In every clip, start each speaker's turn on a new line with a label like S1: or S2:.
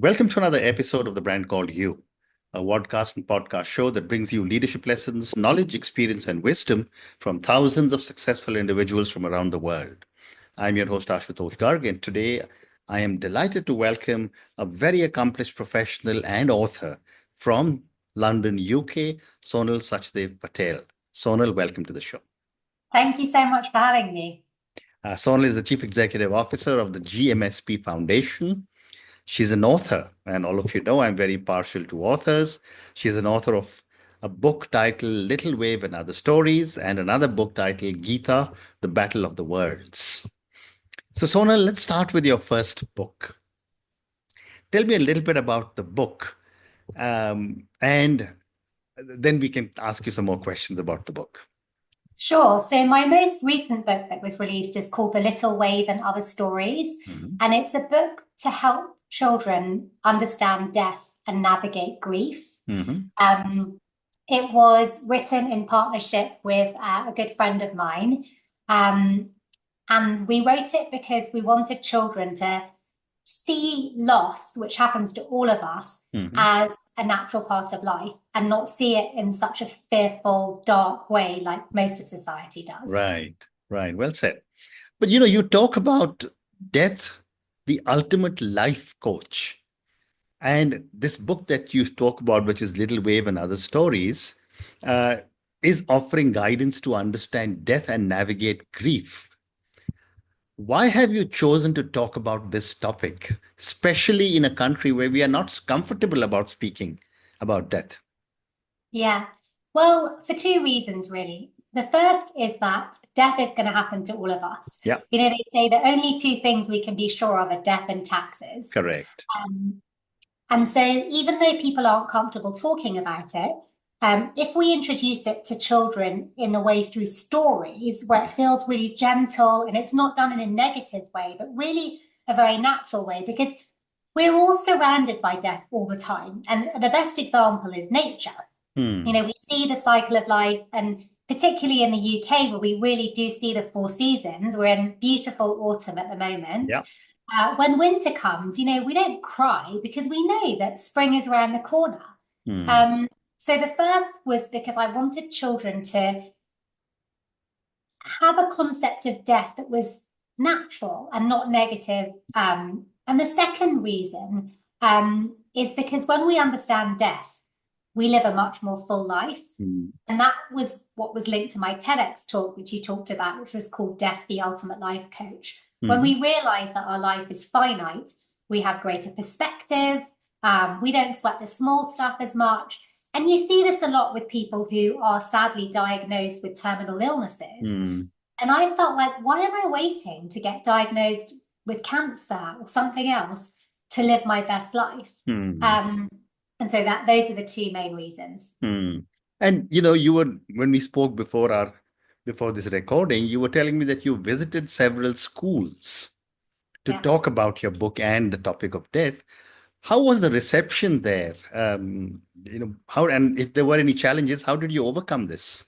S1: Welcome to another episode of The Brand Called You, a podcast and podcast show that brings you leadership lessons, knowledge, experience, and wisdom from thousands of successful individuals from around the world. I'm your host, Ashutosh Garg, and today I am delighted to welcome a very accomplished professional and author from London, UK, Sonal Sachdev Patel. Sonal, welcome to the show.
S2: Thank you so much for having me.
S1: Sonal is the Chief Executive Officer of the GMSP Foundation. She's an author, and all of you know I'm very partial to authors. She's an author of a book titled Little Wave and Other Stories, and another book titled Gita, The Battle of the Worlds. So, Sonal, let's start with your first book. Tell me a little bit about the book, and then we can ask you some more questions about the book.
S2: Sure. So my most recent book that was released is called The Little Wave and Other Stories. And it's a book to help children understand death and navigate grief. It was written in partnership with a good friend of mine. And we wrote it because we wanted children to see loss, which happens to all of us, as a natural part of life and not see it in such a fearful, dark way like most of society does.
S1: Right. Well said. But you talk about death, the ultimate life coach. And this book that you talk about, which is Little Wave and Other Stories, is offering guidance to understand death and navigate grief. Why have you chosen to talk about this topic, especially in a country where we are not comfortable about speaking about death?
S2: Yeah, well, for two reasons, really. The first is that death is going to happen to all of us.
S1: Yeah.
S2: They say the only two things we can be sure of are death and taxes.
S1: Correct.
S2: And so even though people aren't comfortable talking about it, if we introduce it to children in a way through stories where it feels really gentle and it's not done in a negative way, but really a very natural way, because we're all surrounded by death all the time. And the best example is nature. We see the cycle of life, and particularly in the UK, where we really do see the four seasons. We're in beautiful autumn at the moment.
S1: Yeah.
S2: When winter comes, we don't cry because we know that spring is around the corner. So the first was because I wanted children to have a concept of death that was natural and not negative. And the second reason is because when we understand death, we live a much more full life. And that was what was linked to my TEDx talk, which you talked about, which was called Death, the Ultimate Life Coach. When we realize that our life is finite, we have greater perspective. We don't sweat the small stuff as much. And you see this a lot with people who are sadly diagnosed with terminal illnesses. And I felt like, why am I waiting to get diagnosed with cancer or something else to live my best life? And so those are the two main reasons.
S1: And you were, when we spoke before this recording, you were telling me that you visited several schools to talk about your book and the topic of death. How was the reception there? How, and if there were any challenges, how did you overcome this?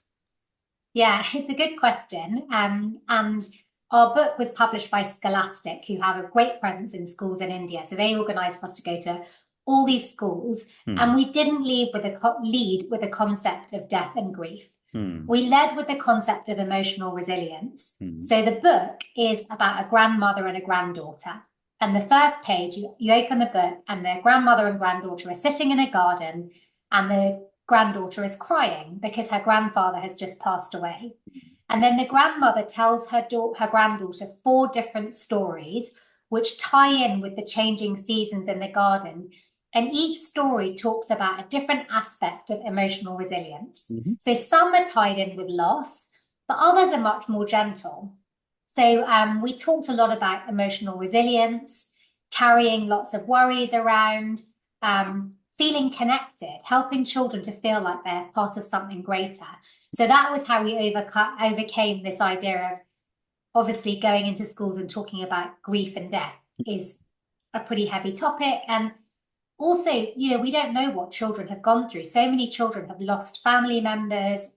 S2: Yeah, it's a good question. And our book was published by Scholastic, who have a great presence in schools in India. So they organized for us to go to all these schools, and we didn't lead with a concept of death and grief. We led with the concept of emotional resilience. So the book is about a grandmother and a granddaughter. And the first page, you open the book and the grandmother and granddaughter are sitting in a garden, and the granddaughter is crying because her grandfather has just passed away. And then the grandmother tells her granddaughter 4 different stories which tie in with the changing seasons in the garden. And each story talks about a different aspect of emotional resilience. So some are tied in with loss, but others are much more gentle. So we talked a lot about emotional resilience, carrying lots of worries around, feeling connected, helping children to feel like they're part of something greater. So that was how we overcame this idea of, obviously, going into schools and talking about grief and death is a pretty heavy topic. And also, we don't know what children have gone through. So many children have lost family members.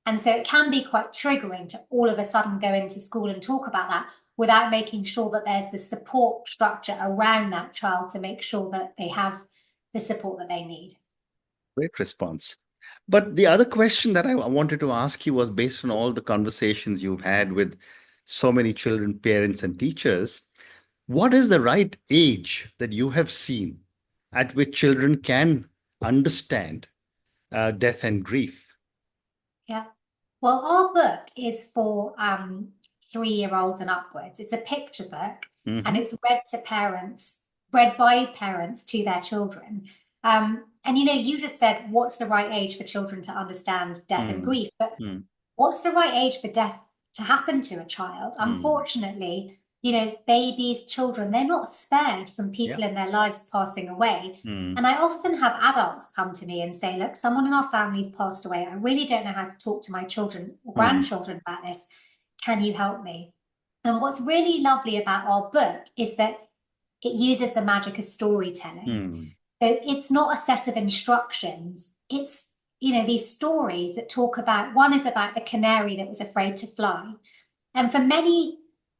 S2: And so it can be quite triggering to all of a sudden go into school and talk about that. without making sure that there's the support structure around that child to make sure that they have the support that they need.
S1: Great response. But the other question that I wanted to ask you was based on all the conversations you've had with so many children, parents, and teachers. What is the right age that you have seen at which children can understand death and grief?
S2: Yeah. Well, our book is for 3-year-olds and upwards. It's a picture book, and it's read by parents to their children. And you just said, what's the right age for children to understand death and grief? But what's the right age for death to happen to a child? Unfortunately, babies, children, they're not spared from people in their lives passing away. And I often have adults come to me and say, look, someone in our family's passed away. I really don't know how to talk to my children or grandchildren about this. Can you help me? And what's really lovely about our book is that it uses the magic of storytelling. So it's not a set of instructions. It's, these stories that talk about, one is about the canary that was afraid to fly. And for many,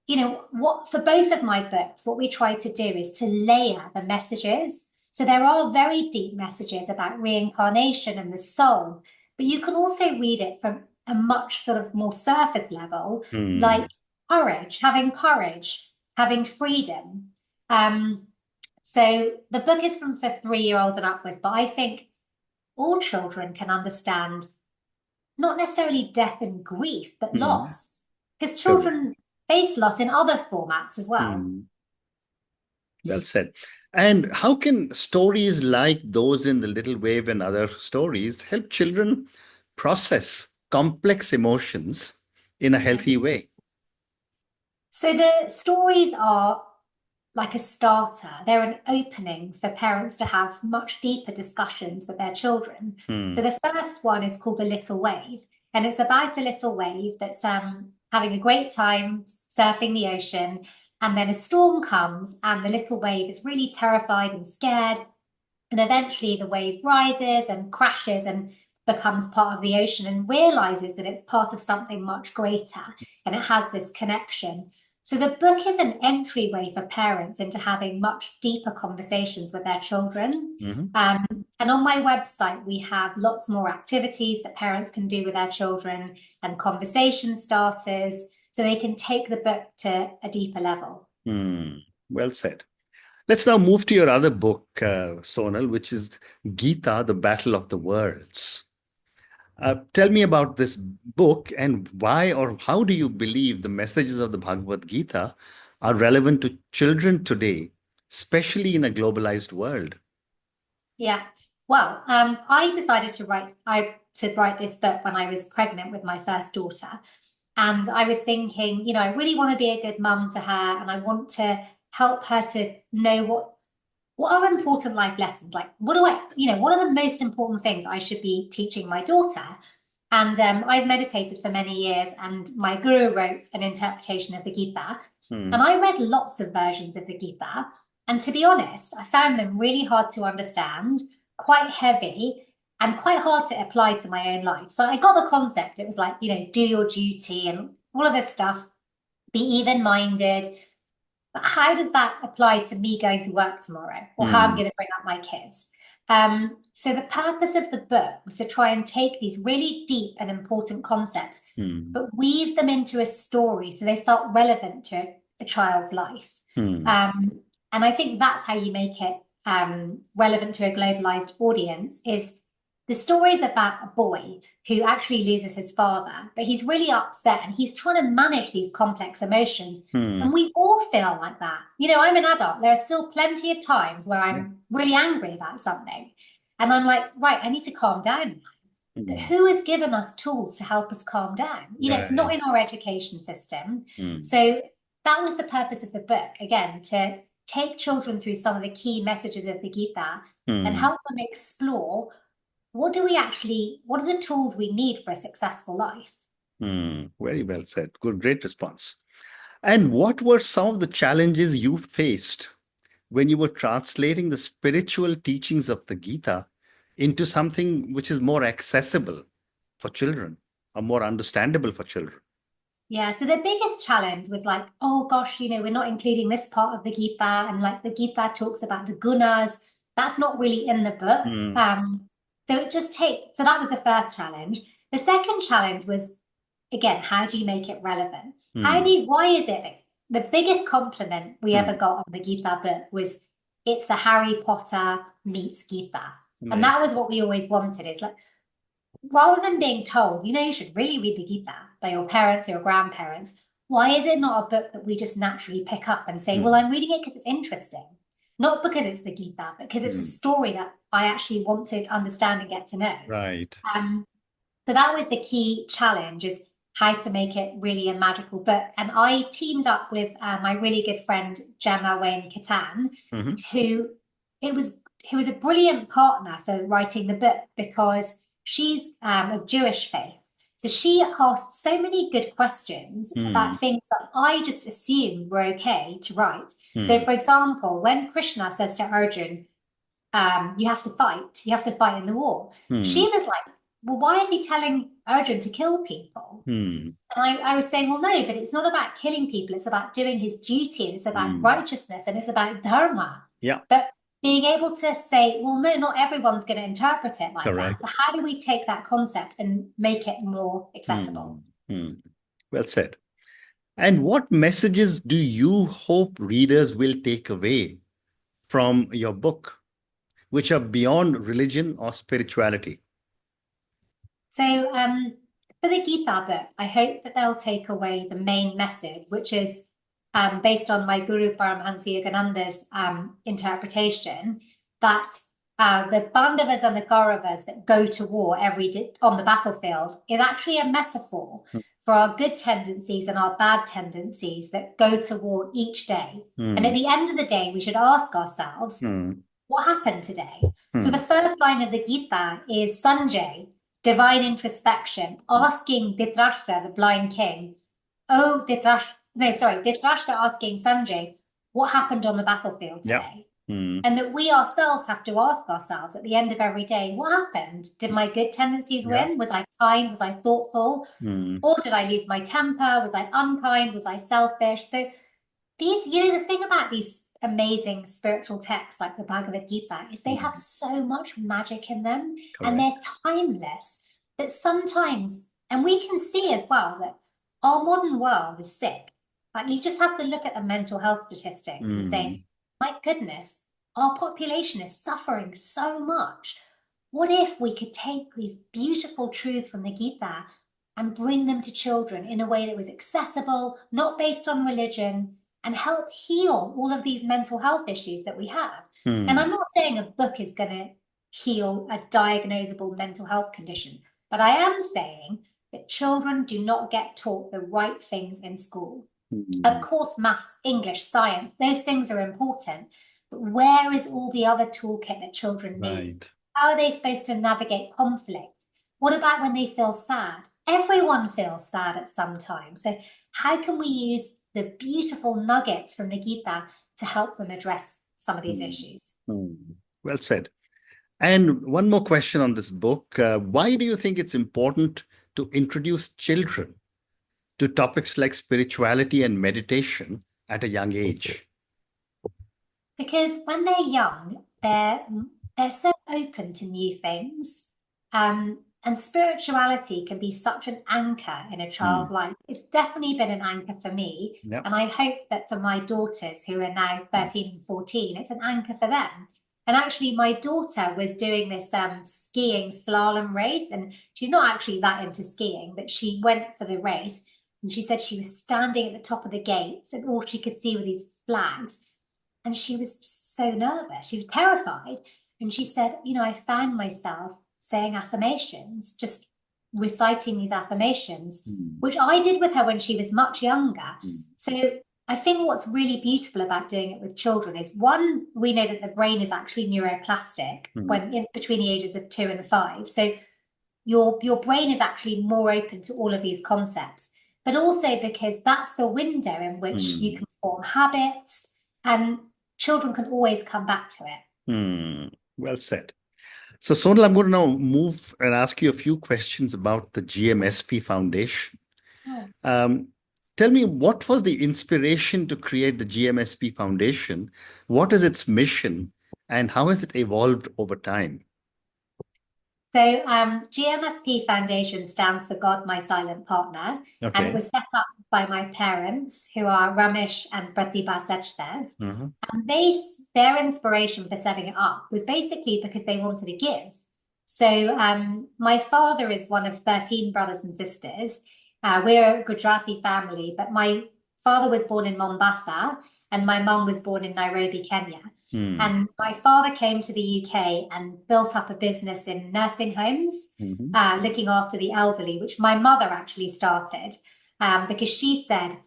S2: for both of my books, what we try to do is to layer the messages. So there are very deep messages about reincarnation and the soul, but you can also read it from a much sort of more surface level, like courage, having freedom. So the book is for 3-year-olds and upwards, but I think all children can understand not necessarily death and grief, but loss, because children face loss in other formats as well.
S1: Well said. And how can stories like those in The Little Wave and other stories help children process complex emotions in a healthy way?
S2: So the stories are like a starter. They're an opening for parents to have much deeper discussions with their children. So the first one is called The Little Wave, and it's about a little wave that's having a great time surfing the ocean, and then a storm comes and the little wave is really terrified and scared, and eventually the wave rises and crashes and becomes part of the ocean and realizes that it's part of something much greater, and it has this connection. So the book is an entryway for parents into having much deeper conversations with their children. And on my website, we have lots more activities that parents can do with their children and conversation starters, so they can take the book to a deeper level.
S1: Well said. Let's now move to your other book, Sonal, which is Gita, The Battle of the Worlds. Tell me about this book and why or how do you believe the messages of the Bhagavad Gita are relevant to children today, especially in a globalized world?
S2: Yeah, well, I decided to write this book when I was pregnant with my first daughter. And I was thinking, I really want to be a good mum to her, and I want to help her to know what are important life lessons? Like, what are the most important things I should be teaching my daughter? And I've meditated for many years, and my guru wrote an interpretation of the Gita. And I read lots of versions of the Gita. And to be honest, I found them really hard to understand, quite heavy, and quite hard to apply to my own life. So I got the concept. It was like, do your duty and all of this stuff, be even-minded. But how does that apply to me going to work tomorrow, or how I'm going to bring up my kids? So the purpose of the book was to try and take these really deep and important concepts, but weave them into a story so they felt relevant to a child's life. And I think that's how you make it relevant to a globalized audience. Is the story is about a boy who actually loses his father, but he's really upset and he's trying to manage these complex emotions. And we all feel like that. I'm an adult. There are still plenty of times where I'm really angry about something. And I'm like, right, I need to calm down. Who has given us tools to help us calm down? It's not in our education system. So that was the purpose of the book, again, to take children through some of the key messages of the Gita and help them explore what are the tools we need for a successful life?
S1: Very well said. Good, great response. And what were some of the challenges you faced when you were translating the spiritual teachings of the Gita into something which is more accessible for children or more understandable for children?
S2: Yeah, so the biggest challenge was like, oh gosh, we're not including this part of the Gita, and like the Gita talks about the gunas. That's not really in the book.
S1: Mm,
S2: So so that was the first challenge. The second challenge was, again, how do you make it relevant?
S1: mm,
S2: Why is it that the biggest compliment we ever
S1: mm.
S2: got on the Gita book was it's a Harry Potter meets Gita. And that
S1: Amazing.
S2: was what we always wanted. It's like, rather than being told, you should really read the Gita by your parents or your grandparents, why is it not a book that we just naturally pick up and say, well,
S1: Mm,
S2: I'm reading it because it's interesting? Not because it's the Gita, but because it's a
S1: mm.
S2: story that I actually want to understand and get to know.
S1: Right.
S2: Um, so that was the key challenge, is how to make it really a magical book. And I teamed up with my really good friend Gemma Wayne Catan,
S1: Hmm.
S2: who it was who was a brilliant partner for writing the book because she's of Jewish faith. So she asked so many good questions
S1: Mm,
S2: about things that I just assumed were okay to write. So,
S1: mm,
S2: for example, when Krishna says to Arjun, you have to fight in the war, she
S1: mm,
S2: was like, well, why is he telling Arjun to kill people?
S1: mm,
S2: And I was saying, well, no, but it's not about killing people. It's about doing his duty, and it's about
S1: mm.
S2: righteousness, and it's about dharma.
S1: Yeah,
S2: But being able to say, well, no, not everyone's going to interpret it like that. So
S1: correct.
S2: how do we take that concept and make it more accessible?
S1: Mm, mm. Well said. And what messages do you hope readers will take away from your book, which are beyond religion or spirituality?
S2: So for the Gita book, I hope that they'll take away the main message, which is based on my Guru Paramahansa Yogananda's interpretation, that the Pandavas and the Kauravas that go to war every day on the battlefield is actually a metaphor for our good tendencies and our bad tendencies that go to war each day. And at
S1: Mm,
S2: the end of the day, we should ask ourselves,
S1: mm,
S2: what happened today? So the
S1: mm,
S2: first line of the Gita is Sanjay, divine introspection, asking Dhritarashtra, the blind king, oh, Dhritarashtra asking Sanjay, what happened on the battlefield
S1: yeah.
S2: today?
S1: Mm,
S2: And that we ourselves have to ask ourselves at the end of every day, what happened? Did my good tendencies
S1: yeah.
S2: win? Was I kind? Was I thoughtful?
S1: Mm,
S2: Or did I lose my temper? Was I unkind? Was I selfish? So the thing about these amazing spiritual texts like the Bhagavad Gita is they have
S1: mm,
S2: so much magic in them, and they're
S1: correct.
S2: timeless, that sometimes, and we can see as well that our modern world is sick. Like, you just have to look at the mental health statistics and say,
S1: Mm,
S2: my goodness, our population is suffering so much. What if we could take these beautiful truths from the Gita and bring them to children in a way that was accessible, not based on religion, and help heal all of these mental health issues that we have? And
S1: mm,
S2: I'm not saying a book is going to heal a diagnosable mental health condition, but I am saying that children do not get taught the right things in school. Of
S1: mm,
S2: course, maths, English, science, those things are important, but where is all the other toolkit that children need?
S1: right.
S2: How are they supposed to navigate conflict? What about when they feel sad? Everyone feels sad at some time. So how can we use the beautiful nuggets from the Gita to help them address some of these
S1: Mm,
S2: issues?
S1: mm. Well said. And one more question on this book. Why do you think it's important to introduce children to topics like spirituality and meditation at a young age?
S2: Because when they're young, they're so open to new things. And spirituality can be such an anchor in a child's
S1: Mm,
S2: life. It's definitely been an anchor for me.
S1: yeah.
S2: And I hope that for my daughters, who are now
S1: Mm,
S2: 13 and 14, it's an anchor for them. And actually, my daughter was doing this skiing slalom race, and she's not actually that into skiing, but she went for the race. And she said she was standing at the top of the gates, and all she could see were these flags. And she was so nervous. She was terrified. And she said, I found myself saying affirmations, just reciting these affirmations,
S1: mm,
S2: which I did with her when she was much younger.
S1: mm,
S2: So I think what's really beautiful about doing it with children is, one, we know that the brain is actually neuroplastic
S1: mm,
S2: when in between the ages of 2 and 5. So your brain is actually more open to all of these concepts, but also because that's the window in which you
S1: mm,
S2: can form habits, and children can always come back to it.
S1: mm. Well said. So, Sonal, I'm going to now move and ask you a few questions about the GMSP Foundation.
S2: Oh.
S1: Um, Tell me, what was the inspiration to create the GMSP Foundation? What is its mission, and how has it evolved over time?
S2: So GMSP Foundation stands for God, My Silent Partner, and it
S1: Okay.
S2: was set up by my parents, who are Ramesh and Pratibha Sachdev.
S1: Uh-huh.
S2: And their inspiration for setting it up was basically because they wanted to give. So my father is one of 13 brothers and sisters. We're a Gujarati family, but my father was born in Mombasa and my mum was born in Nairobi, Kenya.
S1: Hmm.
S2: And my father came to the UK and built up a business in nursing homes,
S1: Mhm.
S2: looking after the elderly, which my mother actually started because she said,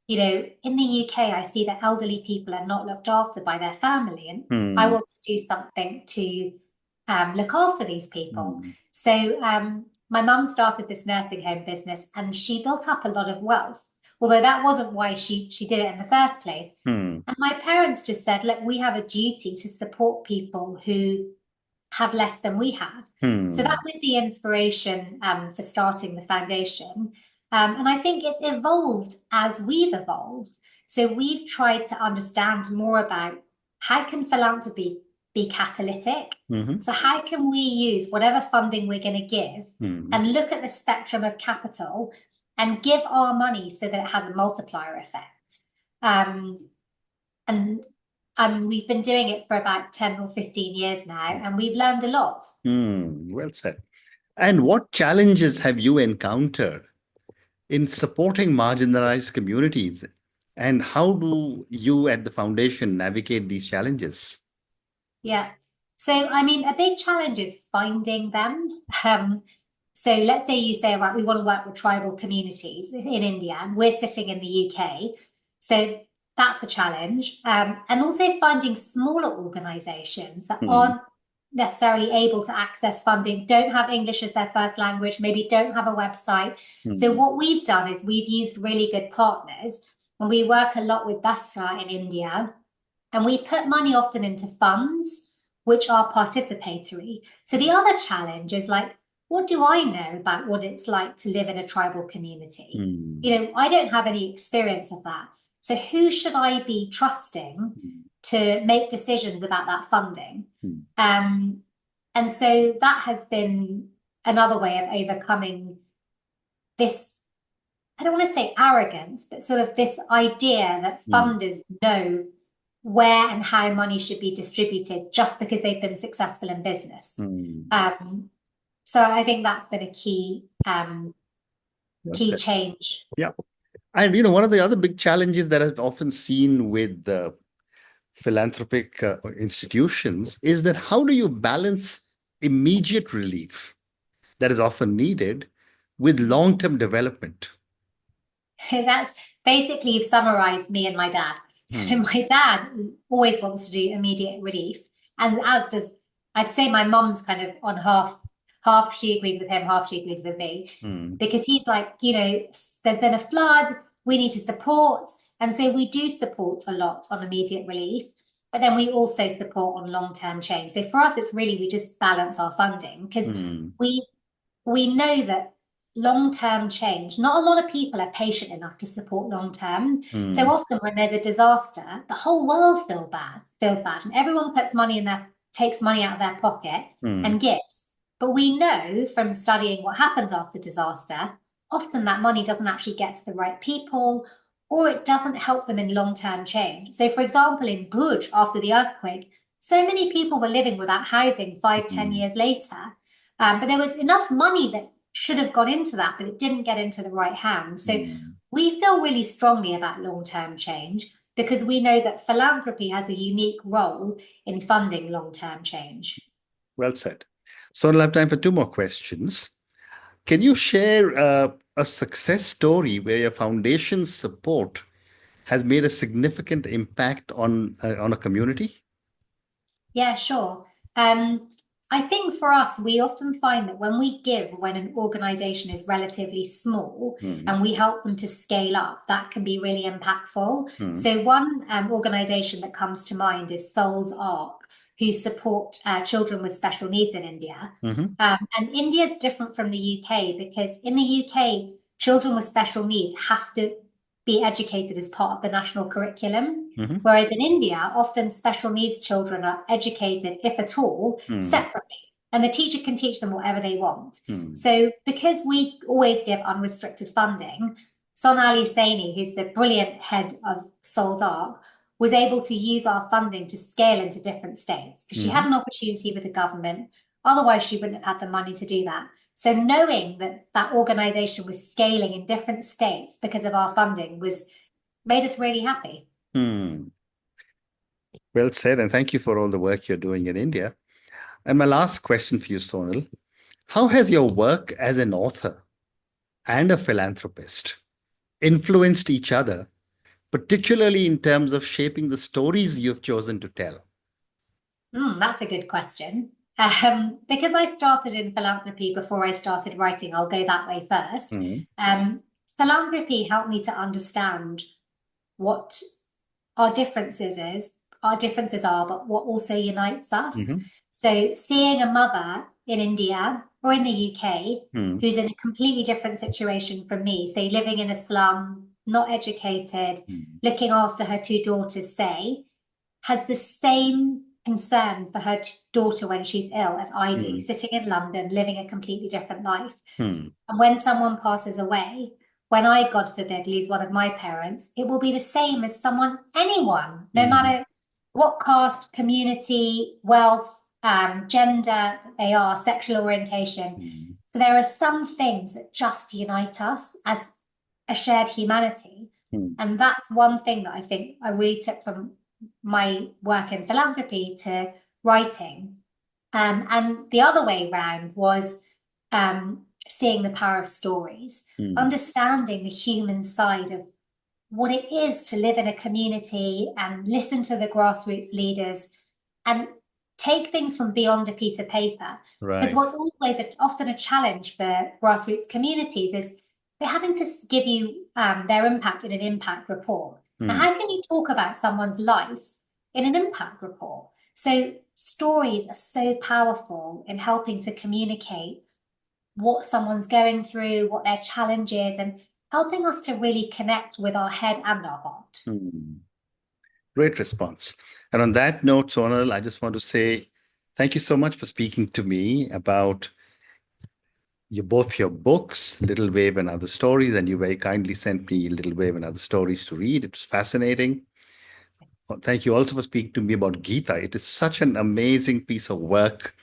S2: you know, in the UK, I see that elderly people are not looked after by their family, and I
S1: Hmm.
S2: want to do something to look after these people.
S1: Hmm.
S2: So my mum started this nursing home business, and she built up a lot of wealth. Although that wasn't why she did it in the first place.
S1: Hmm.
S2: And my parents just said, look, we have a duty to support people who have less than we have. So that
S1: Hmm.
S2: was the inspiration for starting the foundation. And I think it's evolved as we've evolved. So we've tried to understand more about how can philanthropy be catalytic?
S1: Mhm.
S2: So how can we use whatever funding we're going to give
S1: Hmm.
S2: and look at the spectrum of capital and give our money so that it has a multiplier effect? Um, and we've been doing it for about 10 or 15 years now, and we've learned a lot.
S1: Hmm. Well said. And what challenges have you encountered in supporting marginalized communities? And how do you at the foundation navigate these challenges?
S2: Yeah. So, I mean, a big challenge is finding them. So let's say you say, right, we want to work with tribal communities in India, and we're sitting in the UK. So that's a challenge. And also finding smaller organizations that
S1: Hmm.
S2: aren't necessarily able to access funding, don't have English as their first language, maybe don't have a website. So
S1: Hmm.
S2: what we've done is we've used really good partners, and we work a lot with Basra in India, and we put money often into funds which are participatory. So the other challenge is like, what do I know about what it's like to live in a tribal community?
S1: Hmm.
S2: You know, I don't have any experience of that. So who should I be trusting to make decisions about that funding?
S1: Hmm.
S2: Um, and so that has been another way of overcoming this, I don't want to say arrogance, but sort of this idea that
S1: Hmm.
S2: funders know where and how money should be distributed just because they've been successful in business.
S1: Hmm.
S2: So I think that's been a
S1: That's
S2: key
S1: it.
S2: change.
S1: Yeah. And one of the other big challenges that I've often seen with philanthropic institutions is that how do you balance immediate relief that is often needed with long-term development?
S2: That's basically, you've summarized me and my dad. So
S1: Hmm.
S2: my dad always wants to do immediate relief, and as does, I'd say, my mum's kind of on half she agrees with him, half she agrees with me,
S1: Hmm.
S2: because he's like, you know, there's been a flood, we need to support, and so we do support a lot on immediate relief, but then we also support on long-term change. So for us, it's really, we just balance our funding because
S1: Hmm.
S2: we we know that long-term change, not a lot of people are patient enough to support long-term. So
S1: Hmm.
S2: often when there's a disaster, the whole world feels bad, and everyone puts money in takes money out of their pocket
S1: Hmm.
S2: and gives. But we know from studying what happens after disaster, often that money doesn't actually get to the right people, or it doesn't help them in long-term change. So for example, in Bhuj, after the earthquake, so many people were living without housing 5, 10
S1: Hmm.
S2: years later. But there was enough money that should have gone into that, but it didn't get into the right hands. So
S1: Hmm.
S2: we feel really strongly about long-term change because we know that philanthropy has a unique role in funding long-term change.
S1: Well said. So I'll have time for two more questions. Can you share a success story where your foundation's support has made a significant impact on a community?
S2: Yeah, sure. I think for us, we often find that when we give, when an organization is relatively small
S1: Hmm.
S2: and we help them to scale up, that can be really impactful.
S1: Hmm.
S2: So one organization that comes to mind is Soul's Ark, who support children with special needs in India.
S1: Mhm.
S2: And India is different from the UK because in the UK, children with special needs have to be educated as part of the national curriculum.
S1: Mm-hmm.
S2: Whereas in India, often special needs children are educated, if at all, separately. And the teacher can teach them whatever they want. So because we always give unrestricted funding, Sonal Saini, who's the brilliant head of Soul's Arc, was able to use our funding to scale into different states because she had an opportunity with the government. Otherwise, she wouldn't have had the money to do that. So knowing that that organization was scaling in different states because of our funding made us really happy.
S1: Well said, and thank you for all the work you're doing in India. And my last question for you, Sonal, how has your work as an author and a philanthropist influenced each other, particularly in terms of shaping the stories you've chosen to tell?
S2: That's a good question. Because I started in philanthropy before I started writing, I'll go that way first. Philanthropy helped me to understand what our differences are, but what also unites us. So seeing a mother in India or in the UK who's in a completely different situation from me, say living in a slum, not educated, looking after her two daughters, say, has the same concern for her daughter when she's ill as I do, sitting in London, living a completely different life. And when someone passes away, when I, God forbid, lose one of my parents, it will be the same as anyone, no matter what caste, community, wealth, gender they are, sexual orientation. So there are some things that just unite us as a shared humanity. And that's one thing that I think I really took from my work in philanthropy to writing. And the other way around was seeing the power of stories, understanding the human side of what it is to live in a community and listen to the grassroots leaders and take things from beyond a piece of paper. Because what's always often a challenge for grassroots communities is they're having to give you their impact in an impact report. Now, how can you talk about someone's life in an impact report? So stories are so powerful in helping to communicate what someone's going through, what their challenge is, and helping us to really connect with our head and our heart.
S1: Great response. And on that note, Sonal, I just want to say thank you so much for speaking to me about both your books, Little Wave and Other Stories, and you very kindly sent me Little Wave and Other Stories to read. It was fascinating. Thank you also for speaking to me about Gita. It is such an amazing piece of work.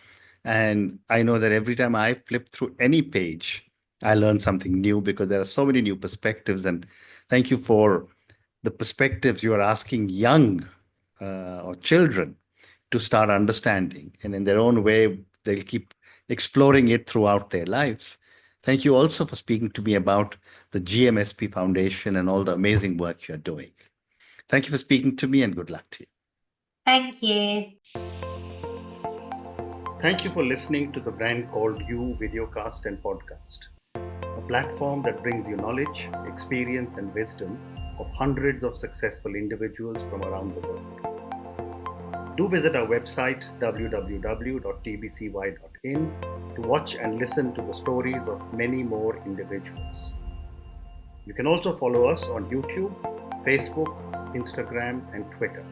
S1: And I know that every time I flip through any page, I learn something new because there are so many new perspectives. And thank you for the perspectives you are asking young or children to start understanding. And in their own way, they'll keep exploring it throughout their lives. Thank you also for speaking to me about the GMSP Foundation and all the amazing work you're doing. Thank you for speaking to me and good luck to you.
S2: Thank you.
S1: Thank you for listening to the Brand Called You videocast and podcast, a platform that brings you knowledge, experience, and wisdom of hundreds of successful individuals from around the world. Do visit our website www.tbcy.in to watch and listen to the stories of many more individuals. You can also follow us on YouTube, Facebook, Instagram, and Twitter.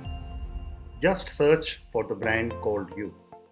S1: Just search for the Brand Called You.